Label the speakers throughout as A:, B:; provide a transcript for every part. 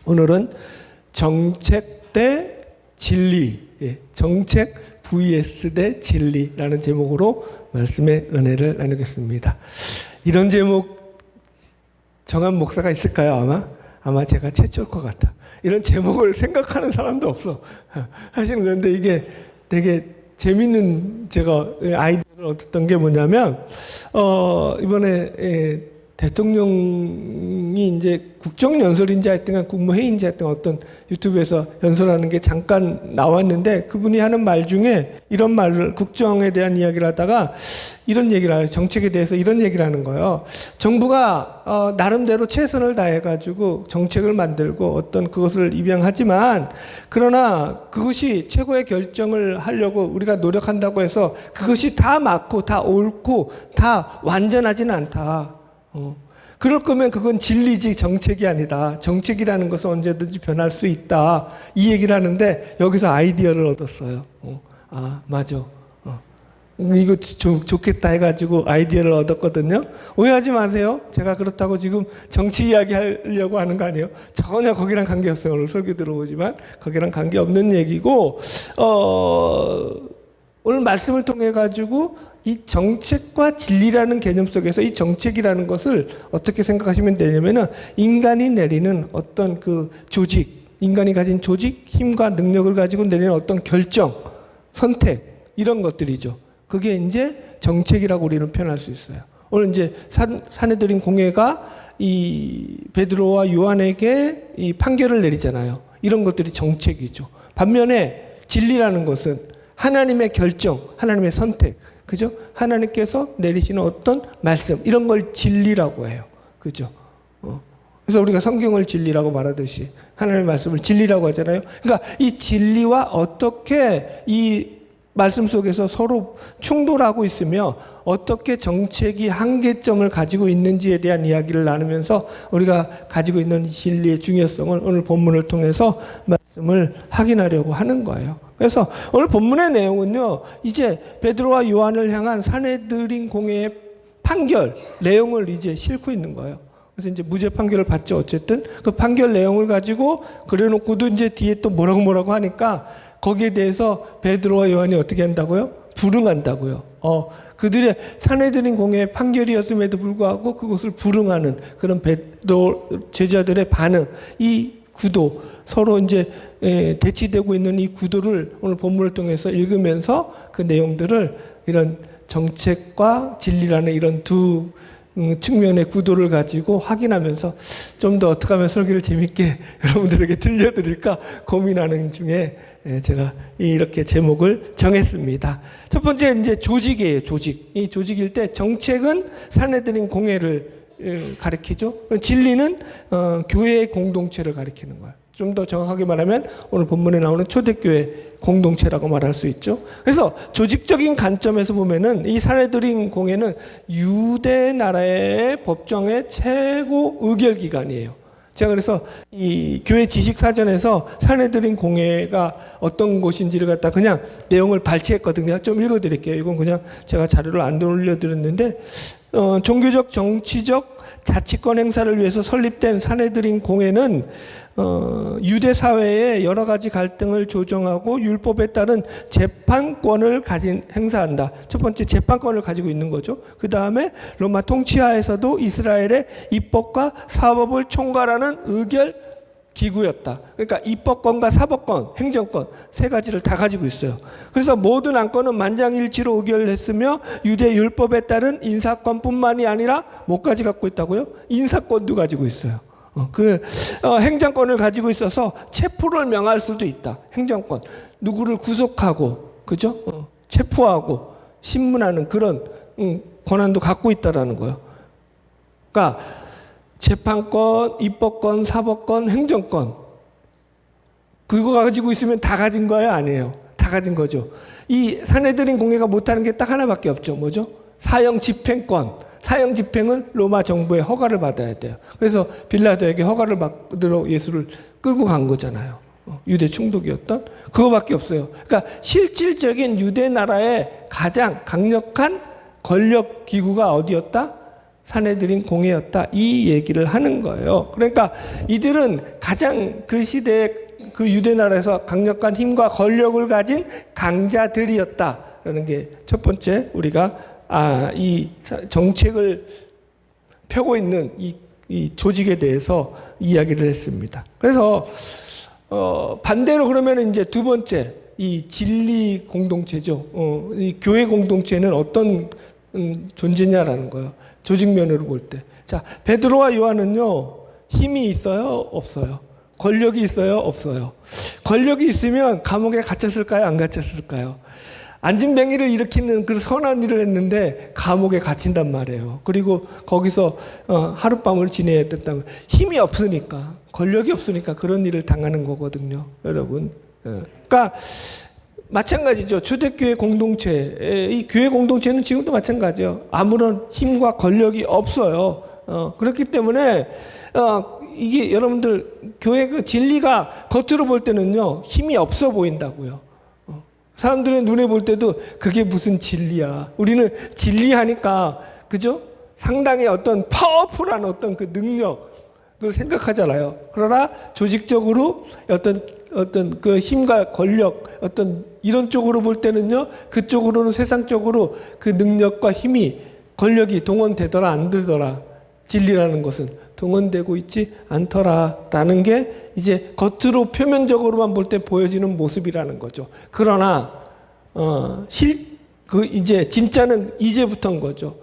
A: 오늘은 정책 대 진리, 정책 vs 대 진리라는 제목으로 말씀의 은혜를 나누겠습니다. 이런 제목 정한 목사가 있을까요? 아마 제가 최초일 것 같아. 이런 제목을 생각하는 사람도 없어. 사실은 그런데 이게 되게 재밌는 제가 아이디어를 얻었던 게 뭐냐면, 이번에 대통령이 이제 국정연설인지 하여튼 국무회의인지 하여튼 어떤 유튜브에서 연설하는 게 잠깐 나왔는데, 그분이 하는 말 중에 이런 말을, 국정에 대한 이야기를 하다가 이런 얘기를 해요. 정책에 대해서 이런 얘기를 하는 거예요. 정부가 나름대로 최선을 다해가지고 정책을 만들고 어떤 그것을 입양하지만, 그러나 그것이 최고의 결정을 하려고 우리가 노력한다고 해서 그것이 다 맞고 다 옳고 다 완전하지는 않다. 그럴 거면 그건 진리지 정책이 아니다. 정책이라는 것은 언제든지 변할 수 있다. 이 얘기를 하는데 여기서 아이디어를 얻었어요. 맞아. 이거 좋겠다 해가지고 아이디어를 얻었거든요. 오해하지 마세요. 제가 그렇다고 지금 정치 이야기 하려고 하는 거 아니에요. 전혀 거기랑 관계없어요. 오늘 설교 들어보지만 거기랑 관계없는 얘기고, 오늘 말씀을 통해 가지고 이 정책과 진리라는 개념 속에서 이 정책이라는 것을 어떻게 생각하시면 되냐면은, 인간이 내리는 어떤 그 조직, 인간이 가진 조직, 힘과 능력을 가지고 내리는 어떤 결정, 선택, 이런 것들이죠. 그게 이제 정책이라고 우리는 표현할 수 있어요. 오늘 이제 사내들인 공회가 이 베드로와 요한에게 이 판결을 내리잖아요. 이런 것들이 정책이죠. 반면에 진리라는 것은 하나님의 결정, 하나님의 선택, 그죠? 하나님께서 내리시는 어떤 말씀, 이런 걸 진리라고 해요. 그죠? 그래서 우리가 성경을 진리라고 말하듯이 하나님의 말씀을 진리라고 하잖아요. 그러니까 이 진리와 어떻게 이 말씀 속에서 서로 충돌하고 있으며 어떻게 정책이 한계점을 가지고 있는지에 대한 이야기를 나누면서 우리가 가지고 있는 진리의 중요성을 오늘 본문을 통해서 말씀을 확인하려고 하는 거예요. 그래서 오늘 본문의 내용은요, 이제 베드로와 요한을 향한 사내들인 공회의 판결 내용을 이제 싣고 있는 거예요. 그래서 이제 무죄 판결을 받죠. 어쨌든 그 판결 내용을 가지고 그래놓고도 이제 뒤에 또 뭐라고 하니까 거기에 대해서 베드로와 요한이 어떻게 한다고요? 불응한다고요. 그들의 사내들인 공회의 판결이었음에도 불구하고 그것을 불응하는 그런 베드로 제자들의 반응, 이 구도, 서로 이제 대치되고 있는 이 구도를 오늘 본문을 통해서 읽으면서 그 내용들을, 이런 정책과 진리라는 이런 두 측면의 구도를 가지고 확인하면서 좀 더 어떻게 하면 설교를 재밌게 여러분들에게 들려드릴까 고민하는 중에 제가 이렇게 제목을 정했습니다. 첫 번째 이제 조직이에요. 조직. 이 조직일 때 정책은 사내들인 공회를 가리키죠. 진리는 교회의 공동체를 가리키는 거예요. 좀 더 정확하게 말하면 오늘 본문에 나오는 초대교회 공동체라고 말할 수 있죠. 그래서 조직적인 관점에서 보면은 이 사내들인 공회는 유대 나라의 법정의 최고 의결기관이에요. 제가 그래서 이 교회 지식사전에서 사내들인 공회가 어떤 곳인지를 갖다 그냥 내용을 발췌했거든요. 좀 읽어드릴게요. 이건 그냥 제가 자료를 안 올려드렸는데, 종교적, 정치적, 자치권 행사를 위해서 설립된 사내들인 공회는 유대 사회의 여러 가지 갈등을 조정하고 율법에 따른 재판권을 행사한다. 첫 번째, 재판권을 가지고 있는 거죠. 그 다음에 로마 통치하에서도 이스라엘의 입법과 사법을 총괄하는 의결 기구였다. 그러니까 입법권과 사법권, 행정권 세 가지를 다 가지고 있어요. 그래서 모든 안건은 만장일치로 의결을 했으며 유대 율법에 따른 인사권뿐만이 아니라 뭐까지 갖고 있다고요? 인사권도 가지고 있어요. 행정권을 가지고 있어서 체포를 명할 수도 있다. 행정권. 누구를 구속하고, 그죠? 체포하고, 신문하는 그런 권한도 갖고 있다라는 거예요. 그러니까 재판권, 입법권, 사법권, 행정권. 그거 가지고 있으면 다 가진 거예요? 아니에요. 다 가진 거죠. 이 사내들인 공회가 못하는 게 딱 하나밖에 없죠. 뭐죠? 사형 집행권. 사형 집행은 로마 정부의 허가를 받아야 돼요. 그래서 빌라도에게 허가를 받으러 예수를 끌고 간 거잖아요. 유대 충독이었던 그거밖에 없어요. 그러니까 실질적인 유대 나라의 가장 강력한 권력 기구가 어디였다? 사내들인 공회였다. 이 얘기를 하는 거예요. 그러니까 이들은 가장 그 시대에 그 유대 나라에서 강력한 힘과 권력을 가진 강자들이었다라는 게 첫 번째 우리가 이 정책을 펴고 있는 이 조직에 대해서 이야기를 했습니다. 그래서 반대로 그러면 이제 두 번째 이 진리 공동체죠. 이 교회 공동체는 어떤 존재냐라는 거예요. 조직면으로 볼 때. 자, 베드로와 요한은요, 힘이 있어요? 없어요? 권력이 있어요? 없어요? 권력이 있으면 감옥에 갇혔을까요? 안 갇혔을까요? 안진뱅이를 일으키는 그 선한 일을 했는데 감옥에 갇힌단 말이에요. 그리고 거기서 하룻밤을 지내야 됐다면 힘이 없으니까, 권력이 없으니까 그런 일을 당하는 거거든요, 여러분. 그러니까 마찬가지죠. 초대교회 공동체, 이 교회 공동체는 지금도 마찬가지예요. 아무런 힘과 권력이 없어요. 그렇기 때문에 이게 여러분들 교회 그 진리가 겉으로 볼 때는요, 힘이 없어 보인다고요. 사람들의 눈에 볼 때도 그게 무슨 진리야. 우리는 진리하니까, 그죠? 상당히 어떤 파워풀한 어떤 그 능력을 생각하잖아요. 그러나 조직적으로 어떤 그 힘과 권력, 어떤 이런 쪽으로 볼 때는요, 그쪽으로는 세상적으로 그 능력과 힘이, 권력이 동원되더라, 안 되더라. 진리라는 것은 동원되고 있지 않더라라는 게 이제 겉으로 표면적으로만 볼 때 보여지는 모습이라는 거죠. 그러나 이제 진짜는 이제부터인 거죠.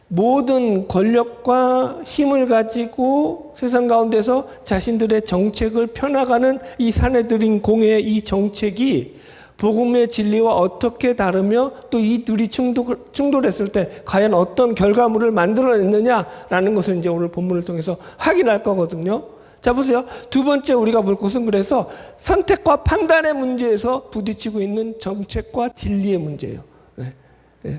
A: 모든 권력과 힘을 가지고 세상 가운데서 자신들의 정책을 펴나가는 이 사내들인 공회의 이 정책이 복음의 진리와 어떻게 다르며 또 이 둘이 충돌했을 때 과연 어떤 결과물을 만들어냈느냐라는 것을 이제 오늘 본문을 통해서 확인할 거거든요. 자, 보세요. 두 번째 우리가 볼 것은 그래서 선택과 판단의 문제에서 부딪히고 있는 정책과 진리의 문제예요.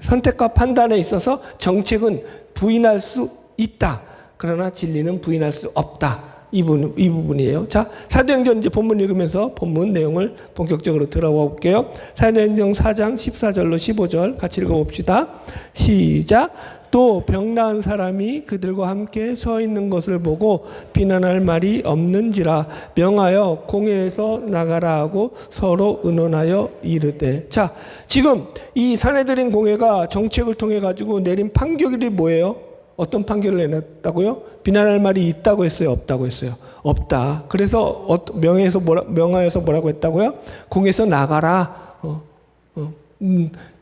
A: 선택과 판단에 있어서 정책은 부인할 수 있다. 그러나 진리는 부인할 수 없다. 이 부분이에요. 자, 사도행전 이제 본문 읽으면서 본문 내용을 본격적으로 들어가 볼게요. 사도행전 4장 14절로 15절 같이 읽어봅시다. 시작. 또 병나은 사람이 그들과 함께 서 있는 것을 보고 비난할 말이 없는지라 명하여 공회에서 나가라 하고 서로 의논하여 이르되. 자, 지금 이 사내들인 공회가 정책을 통해 가지고 내린 판결이 뭐예요? 어떤 판결을 내놨다고요? 비난할 말이 있다고 했어요? 없다고 했어요? 없다. 그래서 명하에서 뭐라고 했다고요? 공에서 나가라.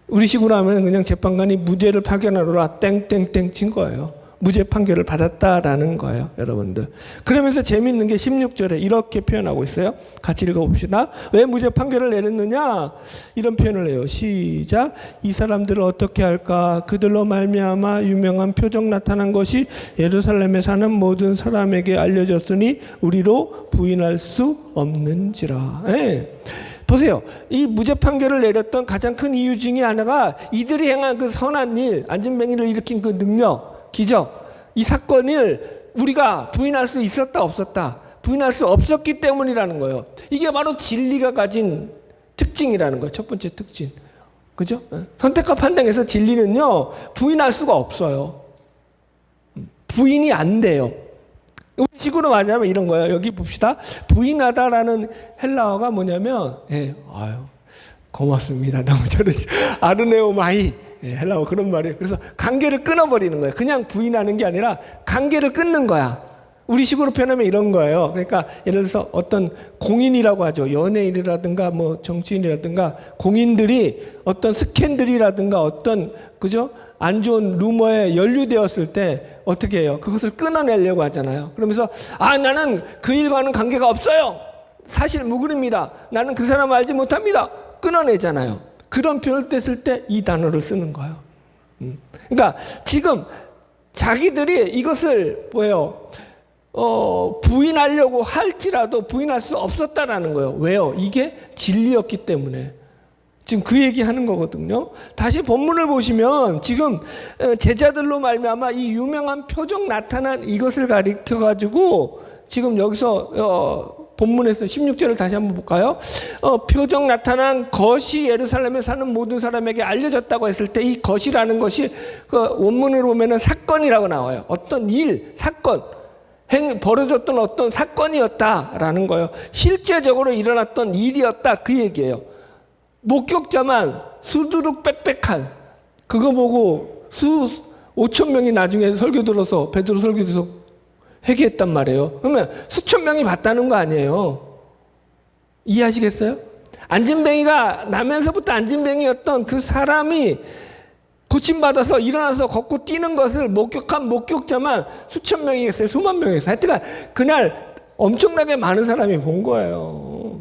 A: 우리 식으로 하면 그냥 재판관이 무죄를 판결하노라 땡땡땡 친 거예요. 무죄 판결을 받았다라는 거예요, 여러분들. 그러면서 재밌는 게 16절에 이렇게 표현하고 있어요. 같이 읽어봅시다. 왜 무죄 판결을 내렸느냐? 이런 표현을 해요. 시작. 이 사람들을 어떻게 할까? 그들로 말미암아 유명한 표적 나타난 것이 예루살렘에 사는 모든 사람에게 알려졌으니 우리로 부인할 수 없는지라. 네. 보세요. 이 무죄 판결을 내렸던 가장 큰 이유 중에 하나가 이들이 행한 그 선한 일, 안진뱅이를 일으킨 그 능력, 기적, 이 사건을 우리가 부인할 수 있었다 없었다, 부인할 수 없었기 때문이라는 거예요. 이게 바로 진리가 가진 특징이라는 거예요. 첫 번째 특징. 그죠? 선택과 판단에서 진리는요, 부인할 수가 없어요. 부인이 안 돼요. 우리 식으로 말하자면 이런 거예요. 여기 봅시다. 부인하다라는 헬라어가 뭐냐면, 고맙습니다. 너무 잘하시. 아르네오마이. 헬라어 그런 말이에요. 그래서 관계를 끊어버리는 거예요. 그냥 부인하는 게 아니라 관계를 끊는 거야. 우리 식으로 표현하면 이런 거예요. 그러니까 예를 들어서 어떤 공인이라고 하죠. 연예인이라든가 뭐 정치인이라든가 공인들이 어떤 스캔들이라든가 어떤, 그죠? 안 좋은 루머에 연루되었을 때 어떻게 해요? 그것을 끊어내려고 하잖아요. 그러면서 나는 그 일과는 관계가 없어요. 사실 무근입니다. 나는 그 사람 알지 못합니다. 끊어내잖아요. 그런 표현을 뗐을 때 이 단어를 쓰는 거예요. 그러니까 지금 자기들이 이것을 뭐예요? 부인하려고 할지라도 부인할 수 없었다라는 거예요. 왜요? 이게 진리였기 때문에. 지금 그 얘기하는 거거든요. 다시 본문을 보시면 지금 제자들로 말미암아 이 유명한 표적 나타난 이것을 가리켜 가지고 지금 여기서 본문에서 16절을 다시 한번 볼까요? 표적 나타난 것이 예루살렘에 사는 모든 사람에게 알려졌다고 했을 때 이 것이라는 것이 그 원문으로 보면은 사건이라고 나와요. 어떤 일, 사건, 벌어졌던 어떤 사건이었다라는 거예요. 실제적으로 일어났던 일이었다 그 얘기예요. 목격자만 수두룩 빽빽한 그거 보고 5천 명이 나중에 설교 들어서 베드로 설교 들어서 회개했단 말이에요. 그러면 수천 명이 봤다는 거 아니에요. 이해하시겠어요? 안진뱅이가 나면서부터 안진뱅이였던 그 사람이 고침받아서 일어나서 걷고 뛰는 것을 목격한 목격자만 수천 명이겠어요? 수만 명이겠어요? 하여튼 그날 엄청나게 많은 사람이 본 거예요.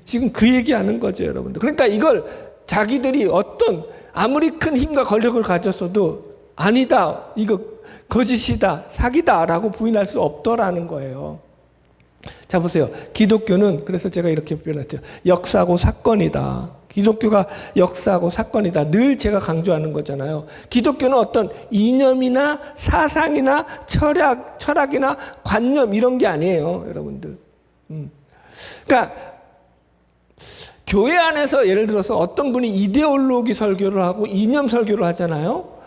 A: 지금 그 얘기하는 거죠, 여러분들. 그러니까 이걸 자기들이 어떤 아무리 큰 힘과 권력을 가졌어도 아니다, 이거 거짓이다, 사기다라고 부인할 수 없더라는 거예요. 자, 보세요. 기독교는 그래서 제가 이렇게 표현했죠. 역사고 사건이다. 기독교가 역사고 사건이다. 늘 제가 강조하는 거잖아요. 기독교는 어떤 이념이나 사상이나 철학이나 관념 이런 게 아니에요, 여러분들. 그러니까 교회 안에서 예를 들어서 어떤 분이 이데올로기 설교를 하고 이념 설교를 하잖아요.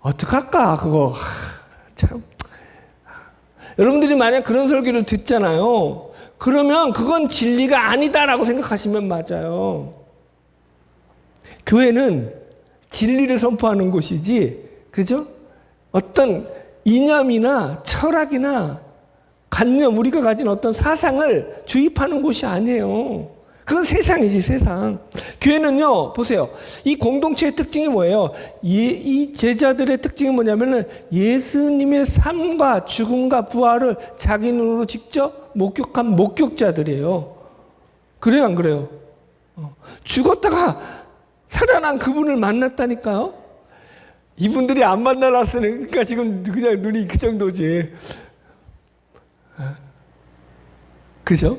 A: 어떡할까 그거. 참. 여러분들이 만약 그런 설교를 듣잖아요. 그러면 그건 진리가 아니다라고 생각하시면 맞아요. 교회는 진리를 선포하는 곳이지, 그죠? 어떤 이념이나 철학이나 관념, 우리가 가진 어떤 사상을 주입하는 곳이 아니에요. 그건 세상이지, 세상. 교회는요, 보세요. 이 공동체의 특징이 뭐예요? 이 제자들의 특징이 뭐냐면은 예수님의 삶과 죽음과 부활을 자기 눈으로 직접 목격한 목격자들이에요. 그래요, 안 그래요? 죽었다가 살아난 그분을 만났다니까요? 이분들이 안 만나놨으니까 지금 그냥 눈이 그 정도지. 그죠?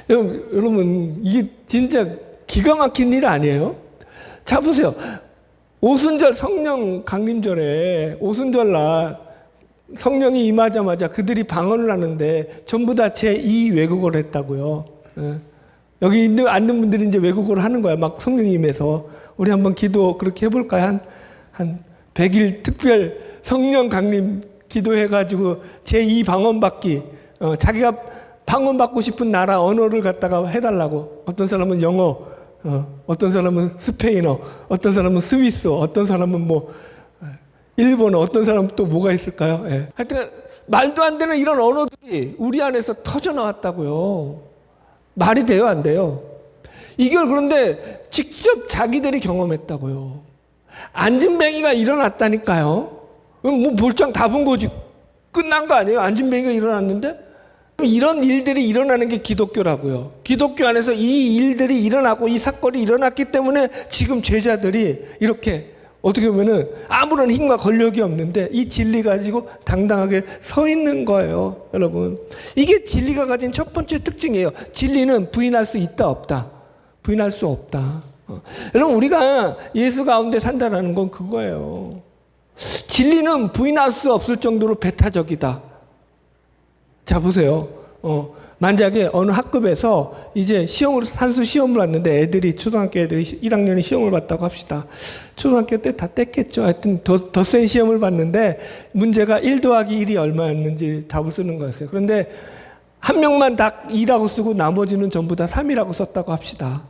A: 여러분, 이게 진짜 기가 막힌 일 아니에요? 자, 보세요. 오순절 성령 강림절에 오순절날 성령이 임하자마자 그들이 방언을 하는데 전부 다 제2 외국어를 했다고요. 여기 앉는 분들이 이제 외국어를 하는 거야. 막 성령이 임해서. 우리 한번 기도 그렇게 해볼까요? 한 100일 특별 성령 강림 기도해가지고 제2 방언 받기. 자기가 방언 받고 싶은 나라 언어를 갖다가 해달라고. 어떤 사람은 영어, 어떤 사람은 스페인어, 어떤 사람은 스위스어, 어떤 사람은 뭐 일본어, 어떤 사람은 또 뭐가 있을까요? 예. 하여튼 말도 안 되는 이런 언어들이 우리 안에서 터져 나왔다고요. 말이 돼요, 안 돼요? 이걸 그런데 직접 자기들이 경험했다고요. 안진뱅이가 일어났다니까요. 뭐 볼장 다 본 거지. 끝난 거 아니에요? 안진뱅이가 일어났는데? 이런 일들이 일어나는 게 기독교라고요. 기독교 안에서 이 일들이 일어나고 이 사건이 일어났기 때문에 지금 제자들이 이렇게 어떻게 보면은 아무런 힘과 권력이 없는데 이 진리 가지고 당당하게 서 있는 거예요, 여러분. 이게 진리가 가진 첫 번째 특징이에요. 진리는 부인할 수 있다, 없다. 부인할 수 없다. 여러분, 우리가 예수 가운데 산다라는 건 그거예요. 진리는 부인할 수 없을 정도로 배타적이다. 자, 보세요. 만약에 어느 학급에서 이제 산수 시험을 봤는데 애들이, 초등학교 애들이 1학년이 시험을 봤다고 합시다. 초등학교 때 다 뗐겠죠. 하여튼 더 센 시험을 봤는데 문제가 1 더하기 1이 얼마였는지 답을 쓰는 거였어요. 그런데 한 명만 다 2라고 쓰고 나머지는 전부 다 3이라고 썼다고 합시다.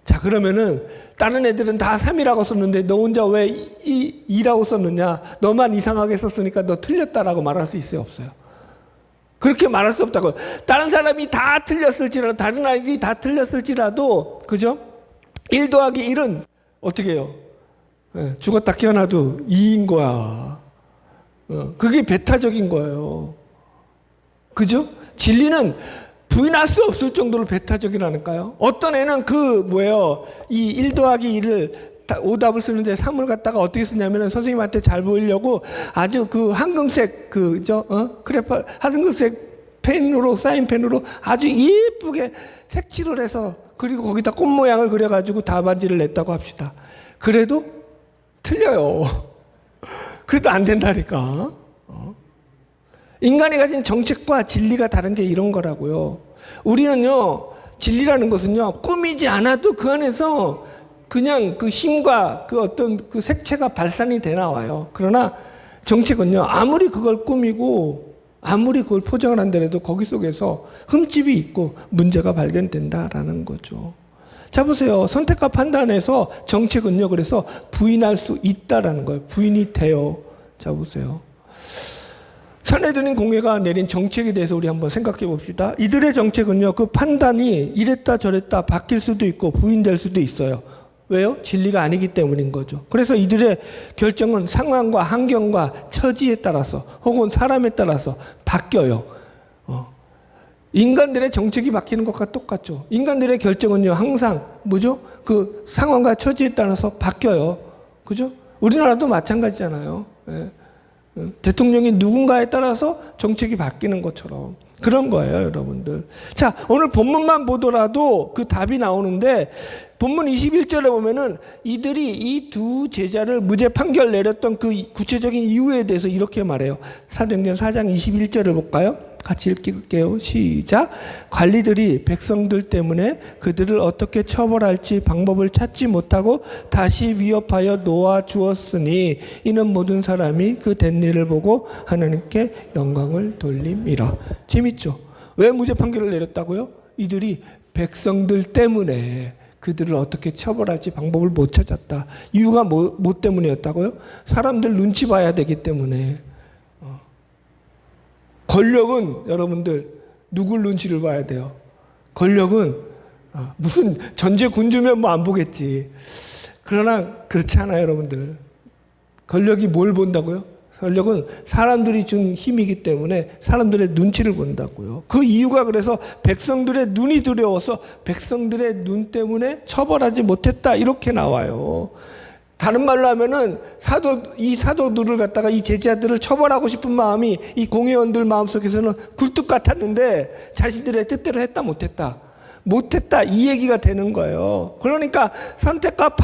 A: 자, 그러면은 다른 애들은 다 3이라고 썼는데 너 혼자 왜 2라고 썼느냐? 너만 이상하게 썼으니까 너 틀렸다라고 말할 수 있어요, 없어요? 그렇게 말할 수 없다고요. 다른 사람이 다 틀렸을지라도, 다른 아이들이 다 틀렸을지라도, 그죠? 1 더하기 1은 어떻게 해요? 죽었다 깨어나도 2인 거야. 그게 배타적인 거예요. 그죠? 진리는 부인할 수 없을 정도로 배타적이라니까요. 어떤 애는 이 1 더하기 1을 오답을 쓰는데 3을 갖다가 어떻게 쓰냐면은 선생님한테 잘 보이려고 아주 그 황금색 황금색 펜으로, 사인펜으로 아주 예쁘게 색칠을 해서 그리고 거기다 꽃 모양을 그려가지고 답안지를 냈다고 합시다. 그래도 틀려요. 그래도 안 된다니까. 인간이 가진 정책과 진리가 다른 게 이런 거라고요. 우리는요, 진리라는 것은요, 꾸미지 않아도 그 안에서 그냥 그 힘과 그 어떤 그 색채가 발산이 돼 나와요. 그러나 정책은요, 아무리 그걸 꾸미고 아무리 그걸 포장을 한다해도 거기 속에서 흠집이 있고 문제가 발견된다라는 거죠. 자, 보세요. 선택과 판단에서 정책은요, 그래서 부인할 수 있다라는 거예요. 부인이 돼요. 자, 보세요. 산헤드린 공회가 내린 정책에 대해서 우리 한번 생각해 봅시다. 이들의 정책은요, 그 판단이 이랬다 저랬다 바뀔 수도 있고 부인될 수도 있어요. 왜요? 진리가 아니기 때문인 거죠. 그래서 이들의 결정은 상황과 환경과 처지에 따라서 혹은 사람에 따라서 바뀌어요. 인간들의 정책이 바뀌는 것과 똑같죠. 인간들의 결정은요, 항상 뭐죠? 그 상황과 처지에 따라서 바뀌어요. 그죠? 우리나라도 마찬가지잖아요. 예. 대통령이 누군가에 따라서 정책이 바뀌는 것처럼 그런 거예요, 여러분들. 자, 오늘 본문만 보더라도 그 답이 나오는데 본문 21절에 보면은 이들이 이 두 제자를 무죄 판결 내렸던 그 구체적인 이유에 대해서 이렇게 말해요. 사도행전 4장 21절을 볼까요? 같이 읽을게요. 시작. 관리들이 백성들 때문에 그들을 어떻게 처벌할지 방법을 찾지 못하고 다시 위협하여 놓아 주었으니 이는 모든 사람이 그 된 일을 보고 하나님께 영광을 돌림이라. 재밌죠? 왜 무죄 판결을 내렸다고요? 이들이 백성들 때문에 그들을 어떻게 처벌할지 방법을 못 찾았다. 이유가 뭐 때문이었다고요? 사람들 눈치 봐야 되기 때문에. 권력은 여러분들 누굴 눈치를 봐야 돼요? 권력은 무슨 전제 군주면 뭐 안 보겠지. 그러나 그렇지 않아요, 여러분들. 권력이 뭘 본다고요? 권력은 사람들이 준 힘이기 때문에 사람들의 눈치를 본다고요. 그 이유가 그래서 백성들의 눈이 두려워서 백성들의 눈 때문에 처벌하지 못했다 이렇게 나와요. 다른 말로 하면은 이 사도들을 갖다가 이 제자들을 처벌하고 싶은 마음이 이 공회원들 마음속에서는 굴뚝 같았는데 자신들의 뜻대로 했다 못했다. 못했다 이 얘기가 되는 거예요. 그러니까 선택과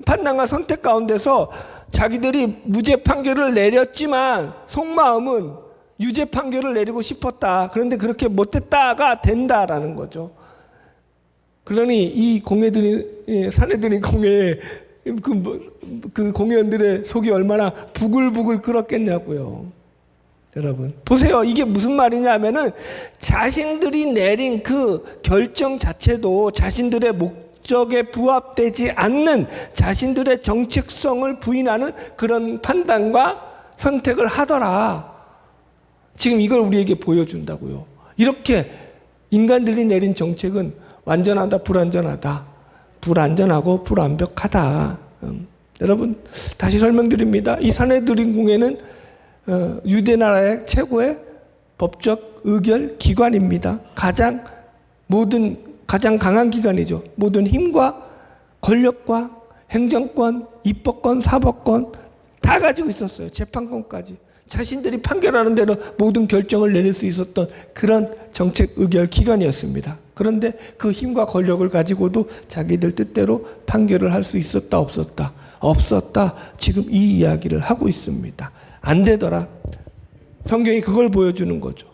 A: 판단과 선택 가운데서 자기들이 무죄 판결을 내렸지만 속마음은 유죄 판결을 내리고 싶었다. 그런데 그렇게 못했다가 된다라는 거죠. 그러니 이 산헤드린 공회에 그 공회원들의 속이 얼마나 부글부글 끓었겠냐고요. 여러분 보세요. 이게 무슨 말이냐 하면은 자신들이 내린 그 결정 자체도 자신들의 목적에 부합되지 않는 자신들의 정책성을 부인하는 그런 판단과 선택을 하더라. 지금 이걸 우리에게 보여준다고요. 이렇게 인간들이 내린 정책은 완전하다, 불완전하다. 불안전하고 불완벽하다. 여러분 다시 설명드립니다. 이 산헤드린 공회는 유대 나라의 최고의 법적 의결 기관입니다. 가장 강한 기관이죠. 모든 힘과 권력과 행정권, 입법권, 사법권 다 가지고 있었어요. 재판권까지. 자신들이 판결하는 대로 모든 결정을 내릴 수 있었던 그런 정책 의결 기관이었습니다. 그런데 그 힘과 권력을 가지고도 자기들 뜻대로 판결을 할 수 있었다 없었다? 없었다. 지금 이 이야기를 하고 있습니다. 안 되더라. 성경이 그걸 보여주는 거죠.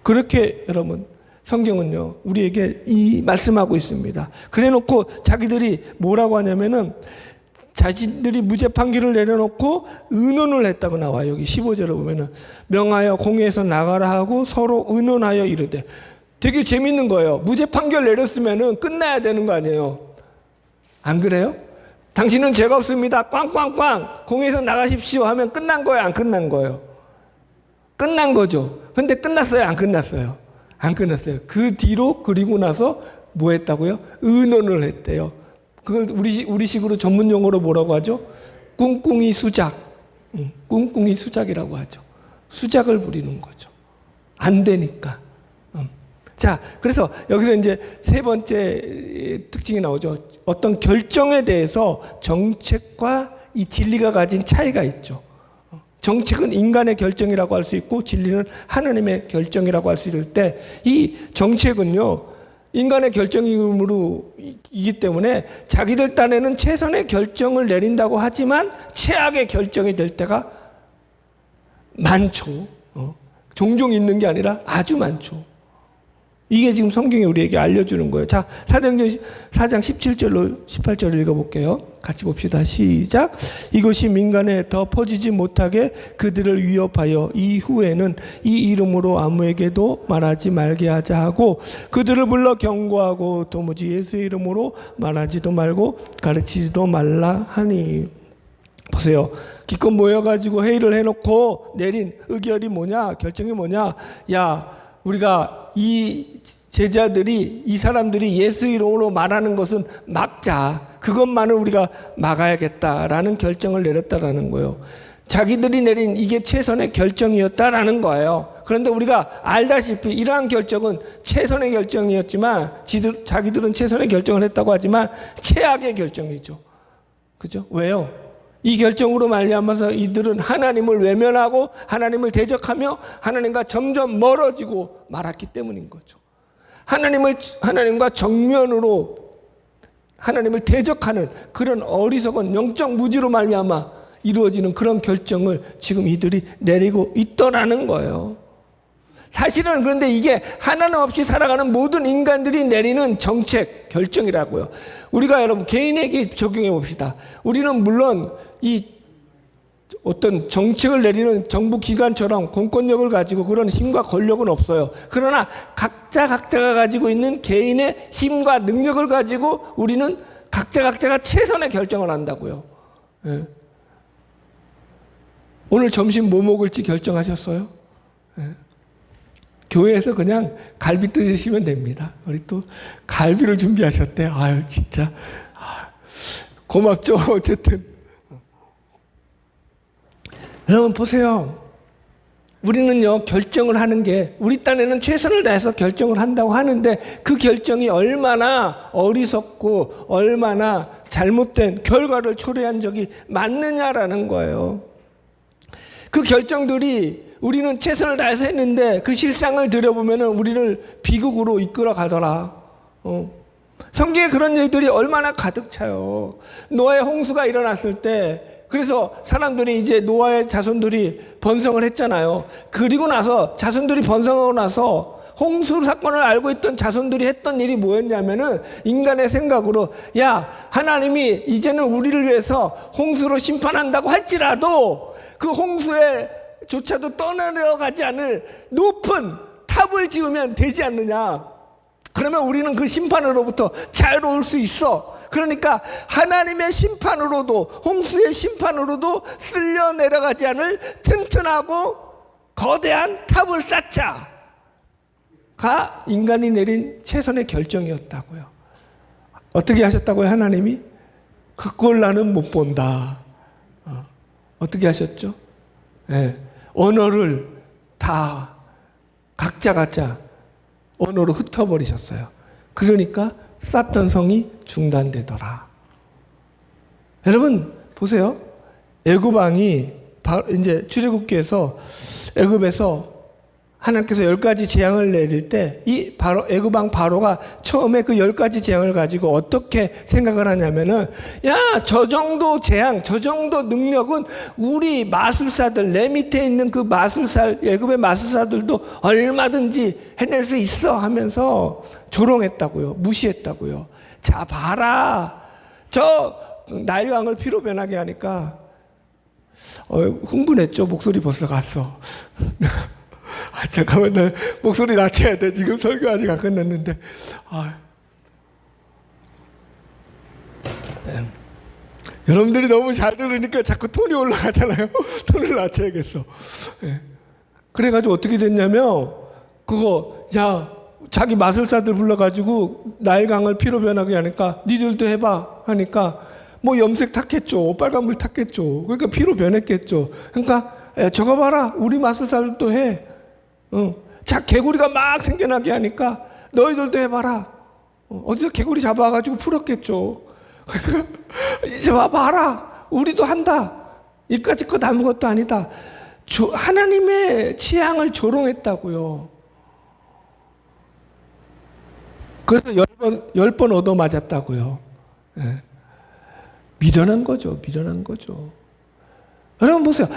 A: 그렇게 여러분 성경은요 우리에게 이 말씀하고 있습니다. 그래놓고 자기들이 뭐라고 하냐면은 자신들이 무죄 판결을 내려놓고 의논을 했다고 나와요. 여기 15절을 보면은 명하여 공회에서 나가라 하고 서로 의논하여 이르되. 되게 재밌는 거예요. 무죄 판결 내렸으면은 끝나야 되는 거 아니에요. 안 그래요? 당신은 죄가 없습니다. 꽝꽝꽝 공회에서 나가십시오 하면 끝난 거예요, 안 끝난 거예요? 끝난 거죠. 근데 끝났어요, 안 끝났어요? 안 끝났어요. 그 뒤로 그리고 나서 뭐 했다고요? 의논을 했대요. 그걸 우리식으로 전문 용어로 뭐라고 하죠? 꿍꿍이 수작. 꿍꿍이 수작이라고 하죠. 수작을 부리는 거죠. 안 되니까. 자, 그래서 여기서 이제 세 번째 특징이 나오죠. 어떤 결정에 대해서 정책과 이 진리가 가진 차이가 있죠. 정책은 인간의 결정이라고 할 수 있고 진리는 하나님의 결정이라고 할 수 있을 때 이 정책은요. 인간의 결정이기 때문에 자기들 딴에는 최선의 결정을 내린다고 하지만 최악의 결정이 될 때가 많죠. 종종 있는 게 아니라 아주 많죠. 이게 지금 성경이 우리에게 알려주는 거예요. 자, 사도행전 4장 17절로 18절을 읽어볼게요. 같이 봅시다. 시작. 이것이 민간에 더 퍼지지 못하게 그들을 위협하여 이후에는 이 이름으로 아무에게도 말하지 말게 하자 하고 그들을 불러 경고하고 도무지 예수의 이름으로 말하지도 말고 가르치지도 말라 하니. 보세요. 기껏 모여가지고 회의를 해놓고 내린 의결이 뭐냐, 결정이 뭐냐. 야, 우리가 이 제자들이, 이 사람들이 예수 이름으로 말하는 것은 막자. 그것만은 우리가 막아야겠다라는 결정을 내렸다라는 거예요. 자기들이 내린 이게 최선의 결정이었다라는 거예요. 그런데 우리가 알다시피 이러한 결정은 최선의 결정이었지만 자기들은 최선의 결정을 했다고 하지만 최악의 결정이죠. 그죠? 왜요? 이 결정으로 말미암아서 이들은 하나님을 외면하고 하나님을 대적하며 하나님과 점점 멀어지고 말았기 때문인 거죠. 하나님과 정면으로 하나님을 대적하는 그런 어리석은 영적 무지로 말미암아 이루어지는 그런 결정을 지금 이들이 내리고 있더라는 거예요. 사실은 그런데 이게 하나님 없이 살아가는 모든 인간들이 내리는 정책, 결정이라고요. 우리가 여러분 개인에게 적용해 봅시다. 우리는 물론 이 어떤 정책을 내리는 정부 기관처럼 공권력을 가지고 그런 힘과 권력은 없어요. 그러나 각자가 가지고 있는 개인의 힘과 능력을 가지고 우리는 각자가 최선의 결정을 한다고요. 예. 오늘 점심 뭐 먹을지 결정하셨어요? 예. 교회에서 그냥 갈비 드시면 됩니다. 우리 또 갈비를 준비하셨대. 아유 진짜 고맙죠. 어쨌든 여러분 보세요. 우리는요 결정을 하는 게 우리 딴에는 최선을 다해서 결정을 한다고 하는데 그 결정이 얼마나 어리석고 얼마나 잘못된 결과를 초래한 적이 많느냐라는 거예요. 그 결정들이 우리는 최선을 다해서 했는데 그 실상을 들여보면 우리를 비극으로 이끌어 가더라. 성경에 그런 얘기들이 얼마나 가득 차요. 노아의 홍수가 일어났을 때 그래서 사람들이 이제 노아의 자손들이 번성을 했잖아요. 그리고 나서 자손들이 번성하고 나서 홍수 사건을 알고 있던 자손들이 했던 일이 뭐였냐면은 인간의 생각으로 야 하나님이 이제는 우리를 위해서 홍수로 심판한다고 할지라도 그 홍수에 조차도 떠내려가지 않을 높은 탑을 지으면 되지 않느냐. 그러면 우리는 그 심판으로부터 자유로울 수 있어. 그러니까 하나님의 심판으로도 홍수의 심판으로도 쓸려 내려가지 않을 튼튼하고 거대한 탑을 쌓자가 인간이 내린 최선의 결정이었다고요. 어떻게 하셨다고요? 하나님이? 그 꼴 나는 못 본다. 어떻게 하셨죠? 네. 언어를 다 각자 언어로 흩어버리셨어요. 그러니까 쌓던 성이 중단되더라. 여러분 보세요. 애굽 왕이 이제 출애굽기에서 애굽에서 하나님께서 10가지 재앙을 내릴 때 이 애굽 왕 바로가 처음에 그 10가지 재앙을 가지고 어떻게 생각을 하냐면은 야, 저 정도 재앙, 저 정도 능력은 우리 마술사들 내 밑에 있는 그 마술사 애굽의 마술사들도 얼마든지 해낼 수 있어 하면서 조롱했다고요. 무시했다고요. 자 봐라. 저 나일강을 피로 변하게 하니까 흥분했죠. 목소리 벌써 갔어. 잠깐만, 나 목소리 낮춰야 돼. 지금 설교 아직 안 끝났는데. 여러분들이 너무 잘 들으니까 자꾸 톤이 올라가잖아요. 톤을 낮춰야겠어. 그래가지고 어떻게 됐냐면, 자기 마술사들 불러가지고 나일강을 피로 변하게 하니까, 니들도 해봐. 하니까, 뭐 염색 탔겠죠. 빨간물 탔겠죠. 그러니까 피로 변했겠죠. 그러니까, 저거 봐라. 우리 마술사들도 해. 자, 개구리가 막 생겨나게 하니까 너희들도 해봐라. 어디서 개구리 잡아가지고 풀었겠죠. 이제 와봐라. 우리도 한다. 이까짓 것 아무것도 아니다. 하나님의 취향을 조롱했다고요. 그래서 10번 얻어맞았다고요. 미련한 거죠. 여러분 보세요.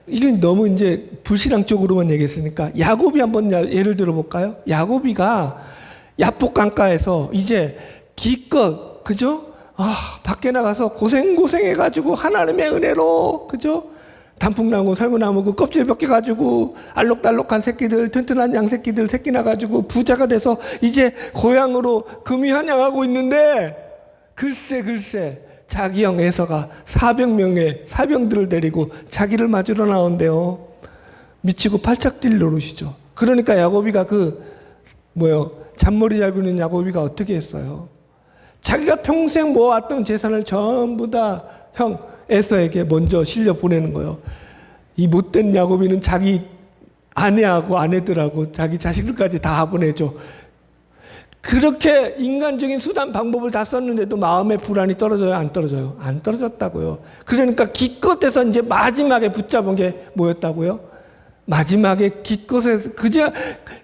A: 이건 너무 이제 불신앙 쪽으로만 얘기했으니까 야곱이 한번 예를 들어볼까요? 야곱이가 야복강가에서 이제 기껏 그죠? 밖에 나가서 고생해가지고 하나님의 은혜로 그죠? 단풍나무, 살구나무 그 껍질 벗겨가지고 알록달록한 새끼들, 튼튼한 양 새끼들 새끼 나가지고 부자가 돼서 이제 고향으로 금이 환영하고 있는데 글쎄 자기 형 에서가 400명의 사병들을 데리고 자기를 맞으러 나온대요. 미치고 팔짝 뛸 노릇이죠. 그러니까 야곱이가 잔머리 잘 굴리는 야곱이가 어떻게 했어요? 자기가 평생 모아왔던 재산을 전부 다 형 에서에게 먼저 실려 보내는 거예요. 이 못된 야곱이는 자기 아내하고 아내들하고 자기 자식들까지 다 보내죠. 그렇게 인간적인 수단 방법을 다 썼는데도 마음의 불안이 떨어져요? 안 떨어져요? 안 떨어졌다고요. 그러니까 기껏해서 이제 마지막에 붙잡은 게 뭐였다고요? 마지막에 기껏에 그저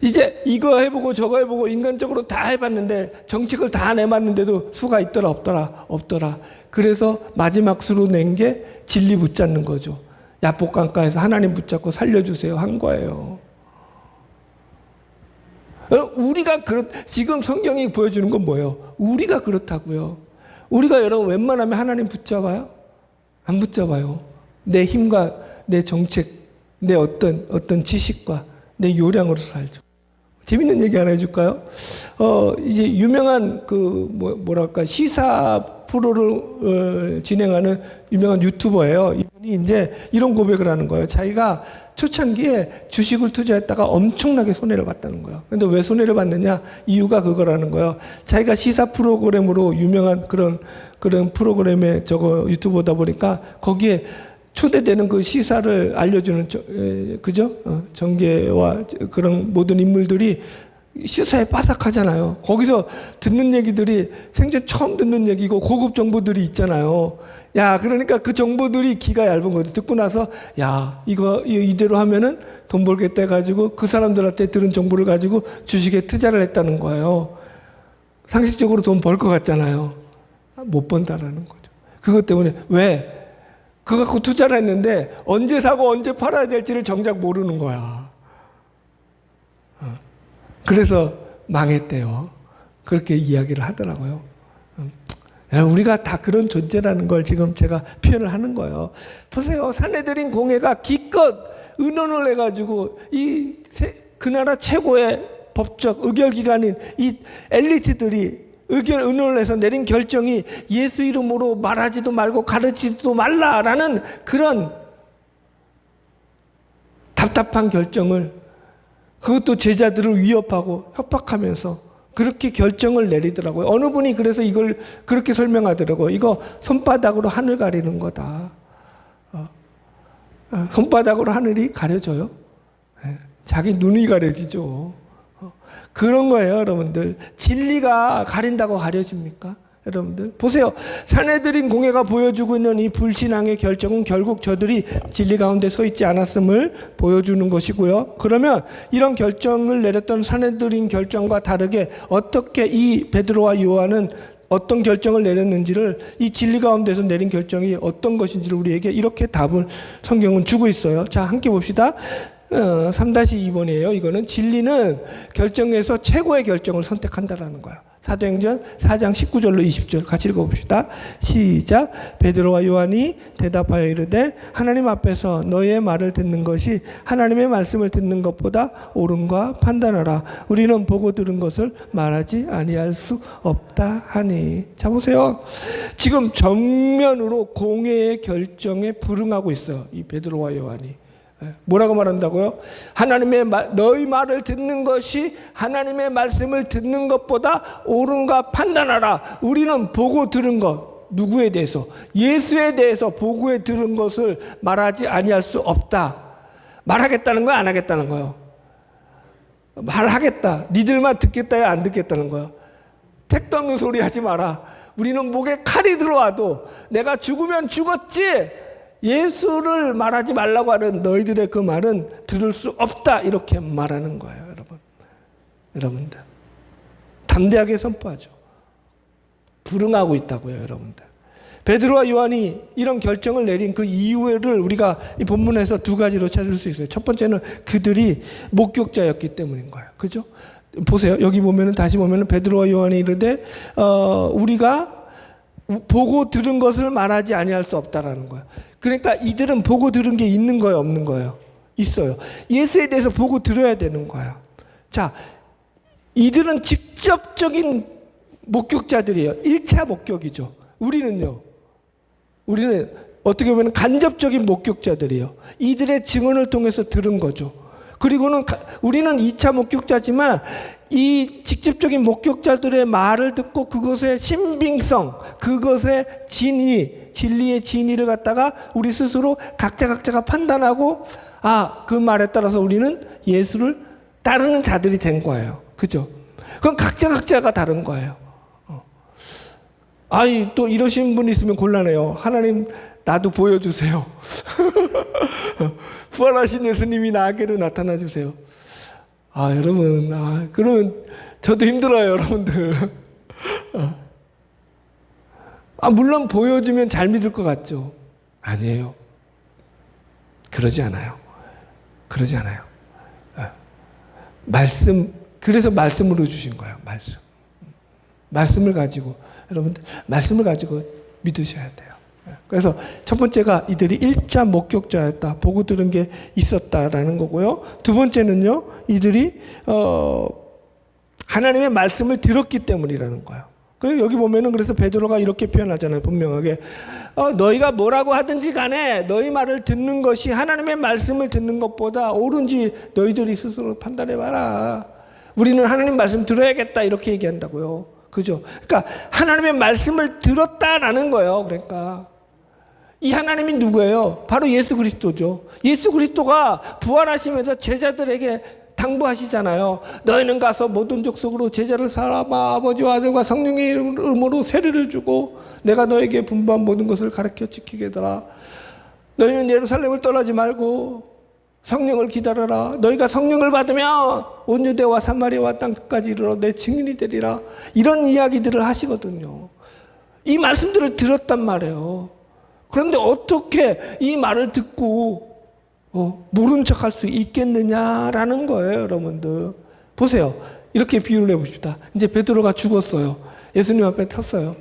A: 이제 이거 해보고 저거 해보고 인간적으로 다 해봤는데 정책을 다 내봤는데도 수가 있더라 없더라. 그래서 마지막 수로 낸 게 진리 붙잡는 거죠. 야복강가에서 하나님 붙잡고 살려주세요 한 거예요. 우리가 지금 성경이 보여주는 건 뭐예요? 우리가 그렇다고요. 우리가 여러분 웬만하면 하나님 붙잡아요? 안 붙잡아요. 내 힘과 내 정책, 내 어떤 지식과 내 요량으로 살죠. 재밌는 얘기 하나 해줄까요? 이제 유명한 뭐랄까 시사 프로를 진행하는 유명한 유튜버예요. 이분이 이제 이런 고백을 하는 거예요. 자기가 초창기에 주식을 투자했다가 엄청나게 손해를 봤다는 거예요. 근데 왜 손해를 봤느냐? 이유가 그거라는 거예요. 자기가 시사 프로그램으로 유명한 그런 프로그램의 유튜버다 보니까 거기에 초대되는 그 시사를 알려주는 그죠? 정계와 그런 모든 인물들이 시사에 빠삭하잖아요. 거기서 듣는 얘기들이 생전 처음 듣는 얘기고 고급 정보들이 있잖아요. 그러니까 그 정보들이 기가 얇은 거죠. 듣고 나서 이거 이대로 하면은 돈 벌겠다 해가지고 그 사람들한테 들은 정보를 가지고 주식에 투자를 했다는 거예요. 상식적으로 돈 벌 것 같잖아요. 못 번다라는 거죠. 그것 때문에 왜? 그거 갖고 투자를 했는데 언제 사고 언제 팔아야 될지를 정작 모르는 거야. 그래서 망했대요. 그렇게 이야기를 하더라고요. 우리가 다 그런 존재라는 걸 지금 제가 표현을 하는 거예요. 보세요. 산헤드린 공회가 기껏 의논을 해가지고 그 나라 최고의 법적 의결기관인 이 엘리트들이 의논을 해서 내린 결정이 예수 이름으로 말하지도 말고 가르치지도 말라라는 그런 답답한 결정을, 그것도 제자들을 위협하고 협박하면서 그렇게 결정을 내리더라고요. 어느 분이 그래서 이걸 그렇게 설명하더라고요. 이거 손바닥으로 하늘 가리는 거다. 손바닥으로 하늘이 가려져요? 자기 눈이 가려지죠. 그런 거예요, 여러분들. 진리가 가린다고 가려집니까? 여러분들 보세요. 산헤드린 공회가 보여주고 있는 이 불신앙의 결정은 결국 저들이 진리 가운데 서 있지 않았음을 보여주는 것이고요. 그러면 이런 결정을 내렸던 산헤드린 결정과 다르게 어떻게 이 베드로와 요한은 어떤 결정을 내렸는지를, 이 진리 가운데서 내린 결정이 어떤 것인지를 우리에게 이렇게 답을 성경은 주고 있어요. 자, 함께 봅시다. 3-2번이에요. 이거는 진리는 결정에서 최고의 결정을 선택한다라는 거야. 사도행전 4장 19절로 20절 같이 읽어봅시다. 시작. 베드로와 요한이 대답하여 이르되 하나님 앞에서 너의 말을 듣는 것이 하나님의 말씀을 듣는 것보다 옳은가 판단하라. 우리는 보고 들은 것을 말하지 아니할 수 없다 하니. 자, 보세요. 지금 전면으로 공회의 결정에 불응하고 있어요. 이 베드로와 요한이. 뭐라고 말한다고요? 너희 말을 듣는 것이 하나님의 말씀을 듣는 것보다 옳은가 판단하라. 우리는 보고 들은 것, 누구에 대해서? 예수에 대해서 보고 들은 것을 말하지 아니할 수 없다. 말하겠다는 거야, 안 하겠다는 거예요? 말하겠다. 니들만 듣겠다야, 안 듣겠다는 거예요? 택도 없는 소리 하지 마라. 우리는 목에 칼이 들어와도 내가 죽으면 죽었지 예수를 말하지 말라고 하는 너희들의 그 말은 들을 수 없다, 이렇게 말하는 거예요. 여러분들 담대하게 선포하죠. 불응하고 있다고요. 여러분들 베드로와 요한이 이런 결정을 내린 그 이유를 우리가 이 본문에서 두 가지로 찾을 수 있어요. 첫 번째는 그들이 목격자였기 때문인 거예요. 그죠? 보세요. 여기 보면은 다시 보면은 베드로와 요한이 이르되 우리가 보고 들은 것을 말하지 아니할 수 없다라는 거예요. 그러니까 이들은 보고 들은 게 있는 거예요, 없는 거예요? 있어요. 예수에 대해서 보고 들어야 되는 거예요. 자, 이들은 직접적인 목격자들이에요. 1차 목격이죠. 우리는요. 우리는 어떻게 보면 간접적인 목격자들이에요. 이들의 증언을 통해서 들은 거죠. 그리고는 우리는 2차 목격자지만 이 직접적인 목격자들의 말을 듣고 그것의 신빙성, 그것의 진리의 진리를 갖다가 우리 스스로 각자가 판단하고 그 말에 따라서 우리는 예수를 따르는 자들이 된 거예요. 그죠? 그건 각자가 다른 거예요. 또 이러신 분이 있으면 곤란해요. 하나님, 나도 보여주세요. 부활하신 예수님이 나에게로 나타나 주세요. 여러분, 그러면 저도 힘들어요, 여러분들. 물론 보여주면 잘 믿을 것 같죠? 아니에요. 그러지 않아요. 그래서 말씀으로 주신 거예요, 말씀을 가지고, 여러분들, 말씀을 가지고 믿으셔야 돼요. 그래서 첫 번째가 이들이 1차 목격자였다. 보고 들은 게 있었다라는 거고요. 두 번째는요, 이들이 하나님의 말씀을 들었기 때문이라는 거예요. 그래서 여기 보면은 그래서 베드로가 이렇게 표현하잖아요. 분명하게 너희가 뭐라고 하든지 간에 너희 말을 듣는 것이 하나님의 말씀을 듣는 것보다 옳은지 너희들이 스스로 판단해봐라. 우리는 하나님 말씀 들어야겠다 이렇게 얘기한다고요. 그죠? 그러니까 하나님의 말씀을 들었다라는 거예요. 그러니까 이 하나님이 누구예요? 바로 예수 그리스도죠. 예수 그리스도가 부활하시면서 제자들에게 당부하시잖아요. 너희는 가서 모든 족속으로 제자를 삼아 아버지와 아들과 성령의 이름으로 세례를 주고 내가 너에게 분부한 모든 것을 가르쳐 지키게 하라. 너희는 예루살렘을 떠나지 말고 성령을 기다려라. 너희가 성령을 받으면 온 유대와 사마리아와 땅 끝까지 이르러 내 증인이 되리라. 이런 이야기들을 하시거든요. 이 말씀들을 들었단 말이에요. 그런데 어떻게 이 말을 듣고 모른 척 할 수 있겠느냐라는 거예요, 여러분들. 보세요. 이렇게 비유를 해봅시다. 이제 베드로가 죽었어요. 예수님 앞에 탔어요.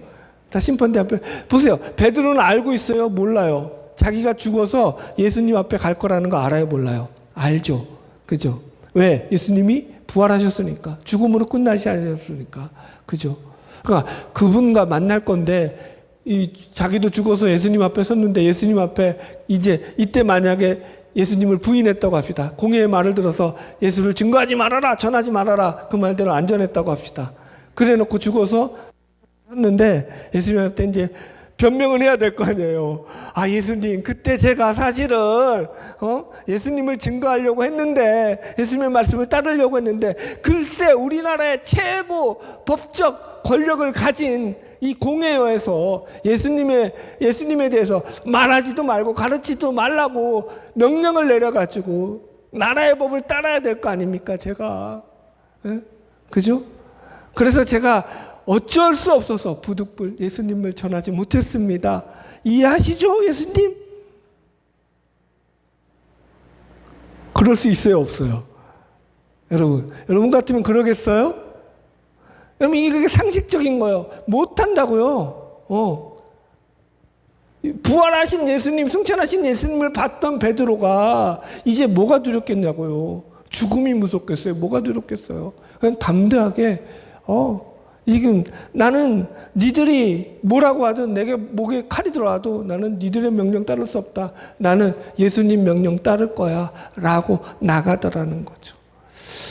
A: 다 심판대 앞에. 보세요. 베드로는 알고 있어요? 몰라요? 자기가 죽어서 예수님 앞에 갈 거라는 거 알아요? 몰라요? 알죠. 그죠? 왜? 예수님이 부활하셨으니까. 죽음으로 끝나지 않으셨으니까. 그죠? 그러니까 그분과 만날 건데 자기도 죽어서 예수님 앞에 섰는데 예수님 앞에 이때 만약에 예수님을 부인했다고 합시다. 공회의 말을 들어서 예수를 증거하지 말아라, 전하지 말아라. 그 말대로 안 전했다고 합시다. 그래 놓고 죽어서 섰는데 예수님 앞에 이제 변명을 해야 될 거 아니에요. 예수님, 그때 제가 사실은 예수님을 증거하려고 했는데 예수님의 말씀을 따르려고 했는데 글쎄 우리나라의 최고 법적 권력을 가진 이 공회에서 예수님에 대해서 말하지도 말고 가르치지도 말라고 명령을 내려가지고 나라의 법을 따라야 될 거 아닙니까, 제가. 예? 그죠? 그래서 제가 어쩔 수 없어서 부득불 예수님을 전하지 못했습니다. 이해하시죠, 예수님? 그럴 수 있어요, 없어요? 여러분 같으면 그러겠어요? 여러분, 이게 상식적인 거예요. 못한다고요. 부활하신 예수님, 승천하신 예수님을 봤던 베드로가 이제 뭐가 두렵겠냐고요. 죽음이 무섭겠어요. 뭐가 두렵겠어요. 그냥 담대하게 지금 나는 니들이 뭐라고 하든 내게 목에 칼이 들어와도 나는 니들의 명령 따를 수 없다. 나는 예수님 명령 따를 거야 라고 나가더라는 거죠.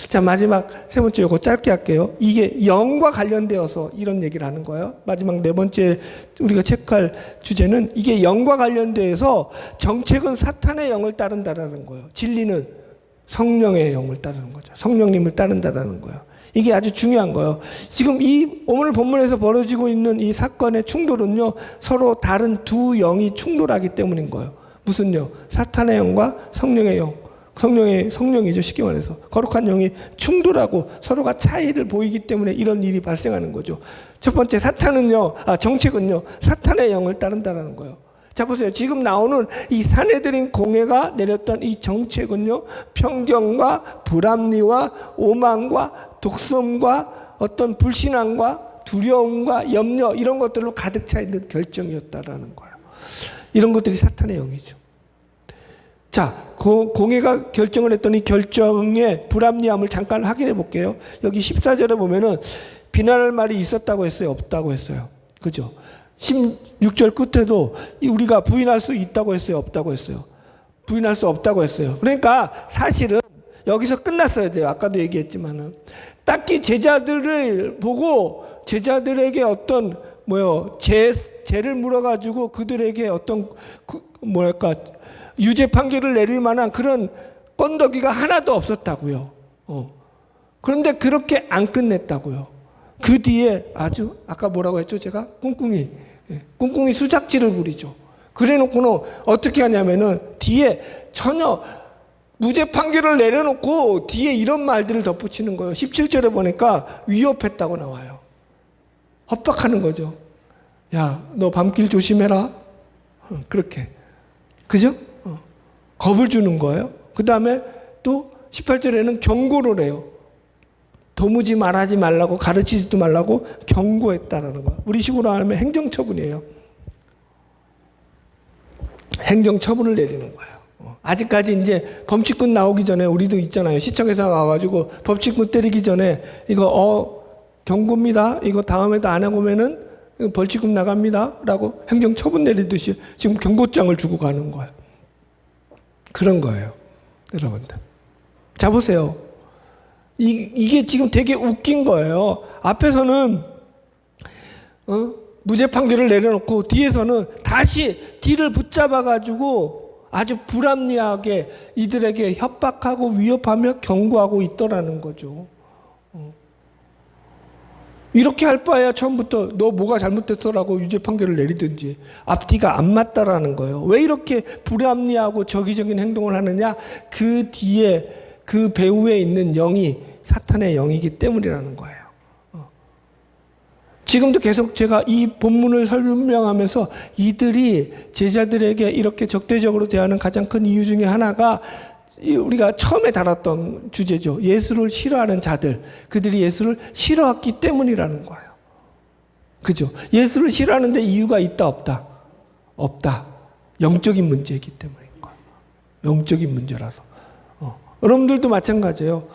A: 자, 마지막 세 번째 요거 짧게 할게요. 이게 영과 관련되어서 이런 얘기를 하는 거예요. 마지막 네 번째 우리가 체크할 주제는 이게 영과 관련돼서 정책은 사탄의 영을 따른다라는 거예요. 진리는 성령의 영을 따르는 거죠. 성령님을 따른다라는 거예요. 이게 아주 중요한 거예요. 지금 이 오늘 본문에서 벌어지고 있는 이 사건의 충돌은요, 서로 다른 두 영이 충돌하기 때문인 거예요. 무슨 영? 사탄의 영과 성령의 영. 성령이죠. 쉽게 말해서 거룩한 영이 충돌하고 서로가 차이를 보이기 때문에 이런 일이 발생하는 거죠. 첫 번째 정책은요 사탄의 영을 따른다라는 거예요. 자 보세요. 지금 나오는 이 사내들인 공회가 내렸던 이 정책은요 편견과 불합리와 오만과 독선과 어떤 불신앙과 두려움과 염려 이런 것들로 가득 차 있는 결정이었다라는 거예요. 이런 것들이 사탄의 영이죠. 자, 공회가 결정을 했던 이 결정의 불합리함을 잠깐 확인해 볼게요. 여기 14절에 보면은 비난할 말이 있었다고 했어요? 없다고 했어요? 그죠? 16절 끝에도 우리가 부인할 수 있다고 했어요? 없다고 했어요? 부인할 수 없다고 했어요. 그러니까 사실은 여기서 끝났어야 돼요. 아까도 얘기했지만은. 딱히 제자들을 보고 제자들에게 어떤, 죄를 물어가지고 그들에게 어떤, 유죄 판결을 내릴 만한 그런 건더기가 하나도 없었다고요. 그런데 그렇게 안 끝냈다고요. 그 뒤에 아주 아까 뭐라고 했죠? 제가 꿍꿍이 수작질을 부리죠. 그래놓고는 어떻게 하냐면은 뒤에 전혀 무죄 판결을 내려놓고 뒤에 이런 말들을 덧붙이는 거예요. 17절에 보니까 위협했다고 나와요. 협박하는 거죠. 야, 너 밤길 조심해라. 그렇게. 그죠? 겁을 주는 거예요. 그 다음에 또 18절에는 경고를 해요. 도무지 말하지 말라고 가르치지도 말라고 경고했다라는 거예요. 우리 식으로 하면 행정처분이에요. 행정처분을 내리는 거예요. 아직까지 이제 범칙군 나오기 전에 우리도 있잖아요. 시청에서 와가지고 범칙군 때리기 전에 이거 경고입니다. 이거 다음에도 안 해보면은 벌칙금 나갑니다. 라고 행정처분 내리듯이 지금 경고장을 주고 가는 거예요. 그런 거예요. 여러분들. 자, 보세요. 이게 지금 되게 웃긴 거예요. 앞에서는, 무죄 판결을 내려놓고 뒤에서는 다시 뒤를 붙잡아가지고 아주 불합리하게 이들에게 협박하고 위협하며 경고하고 있더라는 거죠. 이렇게 할 바에야 처음부터 너 뭐가 잘못됐어라고 유죄 판결을 내리든지 앞뒤가 안 맞다라는 거예요. 왜 이렇게 불합리하고 적의적인 행동을 하느냐? 그 뒤에 그 배후에 있는 영이 사탄의 영이기 때문이라는 거예요. 지금도 계속 제가 이 본문을 설명하면서 이들이 제자들에게 이렇게 적대적으로 대하는 가장 큰 이유 중에 하나가 우리가 처음에 다뤘던 주제죠. 예수를 싫어하는 자들, 그들이 예수를 싫어했기 때문이라는 거예요. 그죠? 예수를 싫어하는데 이유가 있다 없다? 없다. 영적인 문제이기 때문인 거예요. 영적인 문제라서. 여러분들도 마찬가지예요.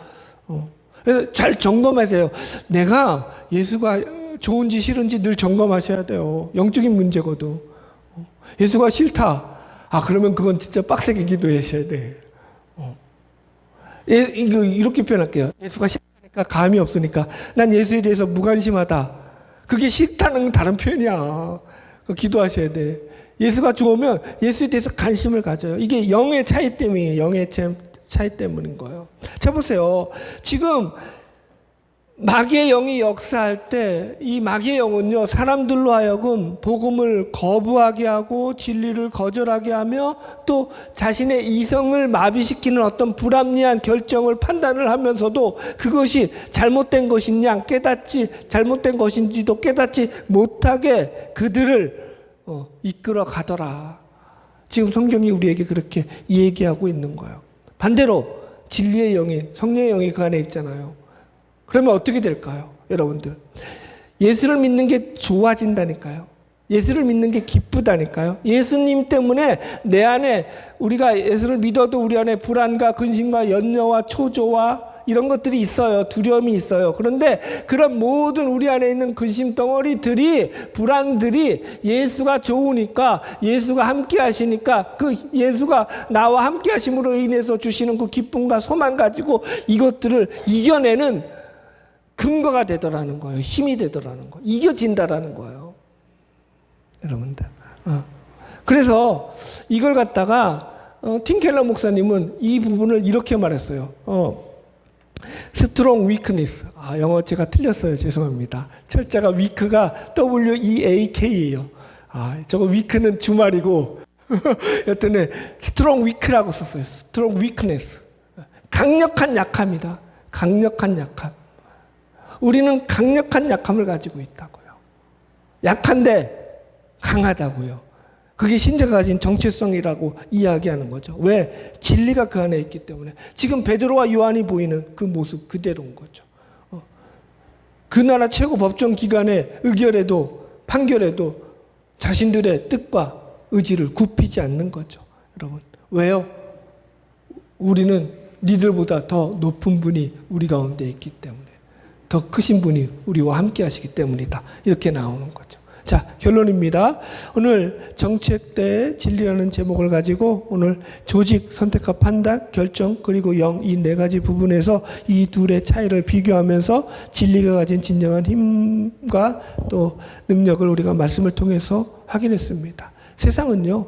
A: 그래서 잘 점검하세요. 내가 예수가 좋은지 싫은지 늘 점검하셔야 돼요. 영적인 문제거든. 예수가 싫다. 그러면 그건 진짜 빡세게 기도하셔야 돼. 이렇게 표현할게요. 예수가 싫으니까 감이 없으니까 난 예수에 대해서 무관심하다. 그게 싫다는 다른 표현이야. 기도하셔야 돼. 예수가 좋으면 예수에 대해서 관심을 가져요. 이게 영의 차이 때문이에요. 영의 차이 때문인 거예요. 자, 보세요. 지금 마귀의 영이 역사할 때 이 마귀의 영은요, 사람들로 하여금 복음을 거부하게 하고 진리를 거절하게 하며 또 자신의 이성을 마비시키는 어떤 불합리한 결정을 판단을 하면서도 그것이 잘못된 것이냐 잘못된 것인지도 깨닫지 못하게 그들을 이끌어 가더라. 지금 성경이 우리에게 그렇게 얘기하고 있는 거예요. 반대로 진리의 영이, 성령의 영이 그 안에 있잖아요. 그러면 어떻게 될까요? 여러분들. 예수를 믿는 게 좋아진다니까요. 예수를 믿는 게 기쁘다니까요. 예수님 때문에 내 안에 우리가 예수를 믿어도 우리 안에 불안과 근심과 염려와 초조와 이런 것들이 있어요. 두려움이 있어요. 그런데 그런 모든 우리 안에 있는 근심 덩어리들이 불안들이 예수가 좋으니까 예수가 함께 하시니까 그 예수가 나와 함께 하심으로 인해서 주시는 그 기쁨과 소망 가지고 이것들을 이겨내는 근거가 되더라는 거예요. 힘이 되더라는 거예요. 이겨진다라는 거예요. 여러분들. 그래서 이걸 갖다가 팀 켈러 목사님은 이 부분을 이렇게 말했어요. 스트롱 위크니스. 영어 제가 틀렸어요. 죄송합니다. 철자가 위크가 WEAK예요. 저거 위크는 주말이고 여튼에 스트롱 위크라고 썼어요. 스트롱 위크니스. 강력한 약함이다. 강력한 약함. 우리는 강력한 약함을 가지고 있다고요. 약한데 강하다고요. 그게 신자가 가진 정체성이라고 이야기하는 거죠. 왜? 진리가 그 안에 있기 때문에. 지금 베드로와 요한이 보이는 그 모습 그대로인 거죠. 그 나라 최고 법정 기관의 의결에도 판결에도 자신들의 뜻과 의지를 굽히지 않는 거죠. 여러분. 왜요? 우리는 니들보다 더 높은 분이 우리 가운데 있기 때문에, 더 크신 분이 우리와 함께 하시기 때문이다. 이렇게 나오는 거죠. 자, 결론입니다. 오늘 정치학대의 진리라는 제목을 가지고 오늘 조직, 선택과 판단, 결정, 그리고 영, 이 네 가지 부분에서 이 둘의 차이를 비교하면서 진리가 가진 진정한 힘과 또 능력을 우리가 말씀을 통해서 확인했습니다. 세상은요,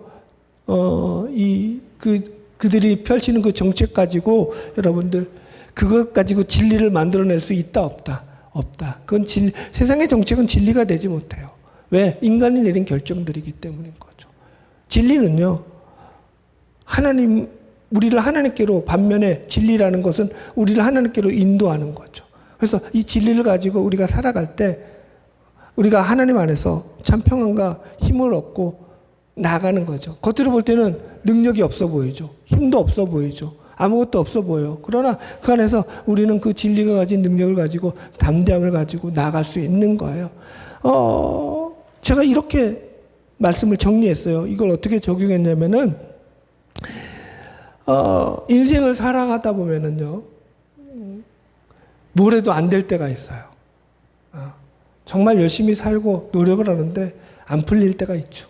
A: 그들이 펼치는 그 정책 가지고 여러분들 그것 가지고 진리를 만들어낼 수 있다, 없다? 없다. 그건 세상의 정책은 진리가 되지 못해요. 왜? 인간이 내린 결정들이기 때문인 거죠. 진리는요, 우리를 하나님께로, 반면에 진리라는 것은 우리를 하나님께로 인도하는 거죠. 그래서 이 진리를 가지고 우리가 살아갈 때 우리가 하나님 안에서 참 평안과 힘을 얻고 나가는 거죠. 겉으로 볼 때는 능력이 없어 보이죠. 힘도 없어 보이죠. 아무것도 없어 보여요. 그러나 그 안에서 우리는 그 진리가 가진 능력을 가지고 담대함을 가지고 나아갈 수 있는 거예요. 제가 이렇게 말씀을 정리했어요. 이걸 어떻게 적용했냐면은, 인생을 살아가다 보면은요, 뭘 해도 안 될 때가 있어요. 정말 열심히 살고 노력을 하는데 안 풀릴 때가 있죠.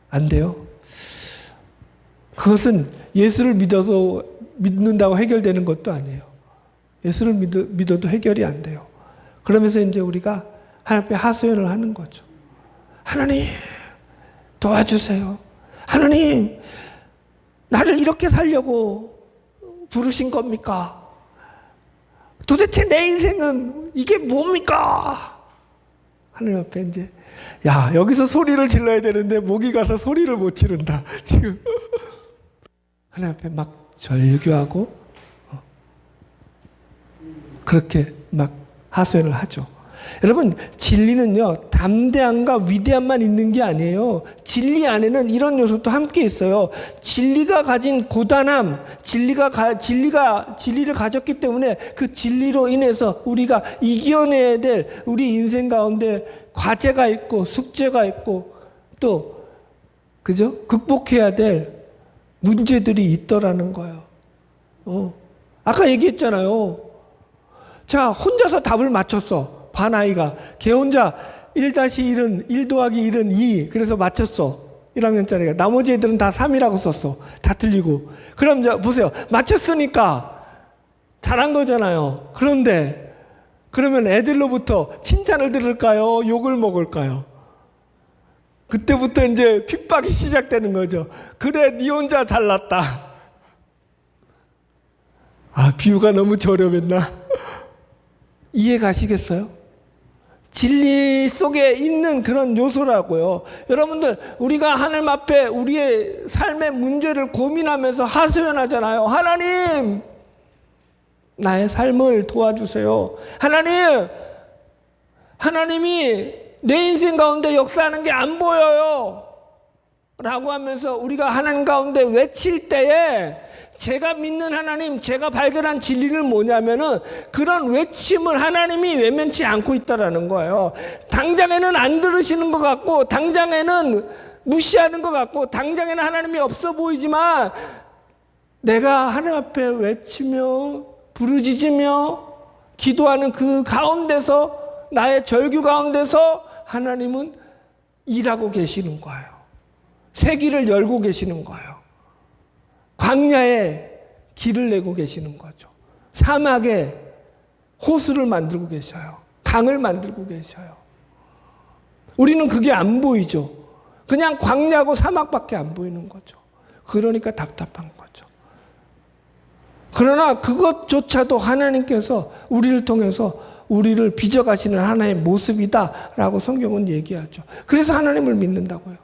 A: 안 돼요. 그것은 예수를 믿는다고 해결되는 것도 아니에요. 예수를 믿어도 해결이 안 돼요. 그러면서 이제 우리가 하나님 앞에 하소연을 하는 거죠. 하나님, 도와주세요. 하나님, 나를 이렇게 살려고 부르신 겁니까? 도대체 내 인생은 이게 뭡니까? 하나님 앞에 이제, 야, 여기서 소리를 질러야 되는데 목이 가서 소리를 못 지른다. 지금. 하나님 앞에 막 절규하고, 그렇게 막 하소연을 하죠. 여러분, 진리는요, 담대함과 위대함만 있는 게 아니에요. 진리 안에는 이런 요소도 함께 있어요. 진리가 가진 고단함, 진리를 가졌기 때문에 그 진리로 인해서 우리가 이겨내야 될 우리 인생 가운데 과제가 있고 숙제가 있고 또, 그죠? 극복해야 될 문제들이 있더라는 거예요. 아까 얘기했잖아요. 자, 혼자서 답을 맞췄어. 반아이가. 걔 혼자 1-1은 1 더하기 1은 2. 그래서 맞췄어. 1학년짜리가. 나머지 애들은 다 3이라고 썼어. 다 틀리고. 그럼 자, 보세요. 맞췄으니까 잘한 거잖아요. 그런데 그러면 애들로부터 칭찬을 들을까요? 욕을 먹을까요? 그때부터 이제 핍박이 시작되는 거죠. 그래, 니 혼자 잘났다. 아, 비유가 너무 저렴했나? 이해 가시겠어요? 진리 속에 있는 그런 요소라고요. 여러분들, 우리가 하나님 앞에 우리의 삶의 문제를 고민하면서 하소연하잖아요. 하나님, 나의 삶을 도와주세요. 하나님이 내 인생 가운데 역사하는 게 안 보여요. 라고 하면서 우리가 하나님 가운데 외칠 때에 제가 믿는 하나님, 제가 발견한 진리는 뭐냐면은 그런 외침을 하나님이 외면치 않고 있다라는 거예요. 당장에는 안 들으시는 것 같고, 당장에는 무시하는 것 같고, 당장에는 하나님이 없어 보이지만 내가 하나님 앞에 외치며 부르짖으며 기도하는 그 가운데서, 나의 절규 가운데서 하나님은 일하고 계시는 거예요. 새 길을 열고 계시는 거예요. 광야에 길을 내고 계시는 거죠. 사막에 호수를 만들고 계셔요. 강을 만들고 계셔요. 우리는 그게 안 보이죠. 그냥 광야고 사막밖에 안 보이는 거죠. 그러니까 답답한 거죠. 그러나 그것조차도 하나님께서 우리를 통해서 우리를 빚어가시는 하나의 모습이다라고 성경은 얘기하죠. 그래서 하나님을 믿는다고요,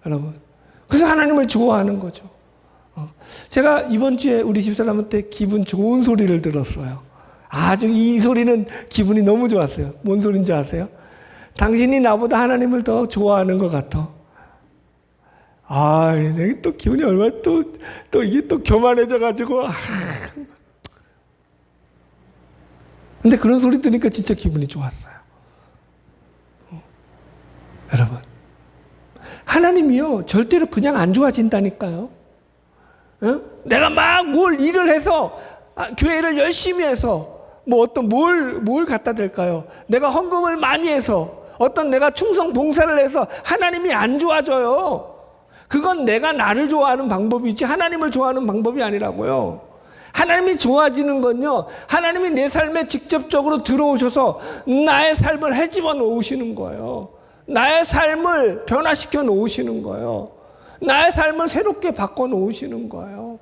A: 여러분. 그래서 하나님을 좋아하는 거죠. 제가 이번 주에 우리 집사람한테 기분 좋은 소리를 들었어요. 아주 이 소리는 기분이 너무 좋았어요. 뭔 소린지 아세요? 당신이 나보다 하나님을 더 좋아하는 것 같아. 아, 내가 또 기분이 얼마나 또 이게 또 교만해져가지고. 근데 그런 소리 들으니까 진짜 기분이 좋았어요. 여러분, 하나님이요, 절대로 그냥 안 좋아진다니까요. 내가 막 뭘 일을 해서, 교회를 열심히 해서, 뭐 어떤 뭘 갖다 댈까요? 내가 헌금을 많이 해서, 어떤 내가 충성 봉사를 해서 하나님이 안 좋아져요. 그건 내가 나를 좋아하는 방법이지 하나님을 좋아하는 방법이 아니라고요. 하나님이 좋아지는 건요, 하나님이 내 삶에 직접적으로 들어오셔서 나의 삶을 헤집어 놓으시는 거예요. 나의 삶을 변화시켜 놓으시는 거예요. 나의 삶을 새롭게 바꿔 놓으시는 거예요.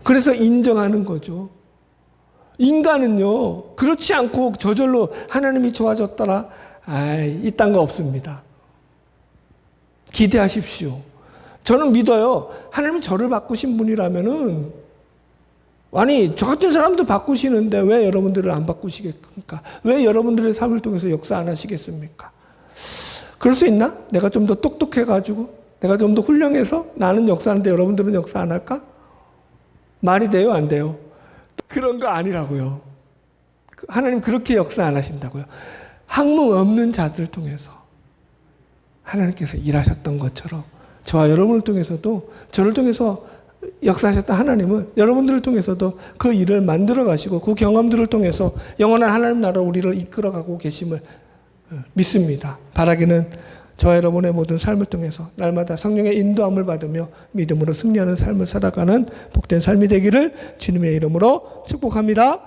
A: 그래서 인정하는 거죠. 인간은요, 그렇지 않고 저절로 하나님이 좋아졌더라, 이딴 거 없습니다. 기대하십시오. 저는 믿어요. 하나님이 저를 바꾸신 분이라면은, 아니, 저 같은 사람도 바꾸시는데 왜 여러분들을 안 바꾸시겠습니까? 왜 여러분들의 삶을 통해서 역사 안 하시겠습니까? 그럴 수 있나? 내가 좀 더 똑똑해가지고, 내가 좀 더 훌륭해서 나는 역사하는데 여러분들은 역사 안 할까? 말이 돼요, 안 돼요? 그런 거 아니라고요. 하나님 그렇게 역사 안 하신다고요. 학문 없는 자들 통해서 하나님께서 일하셨던 것처럼 저와 여러분을 통해서도, 저를 통해서 역사하셨던 하나님은 여러분들을 통해서도 그 일을 만들어 가시고 그 경험들을 통해서 영원한 하나님 나라 우리를 이끌어가고 계심을 믿습니다. 바라기는 저와 여러분의 모든 삶을 통해서 날마다 성령의 인도함을 받으며 믿음으로 승리하는 삶을 살아가는 복된 삶이 되기를 주님의 이름으로 축복합니다.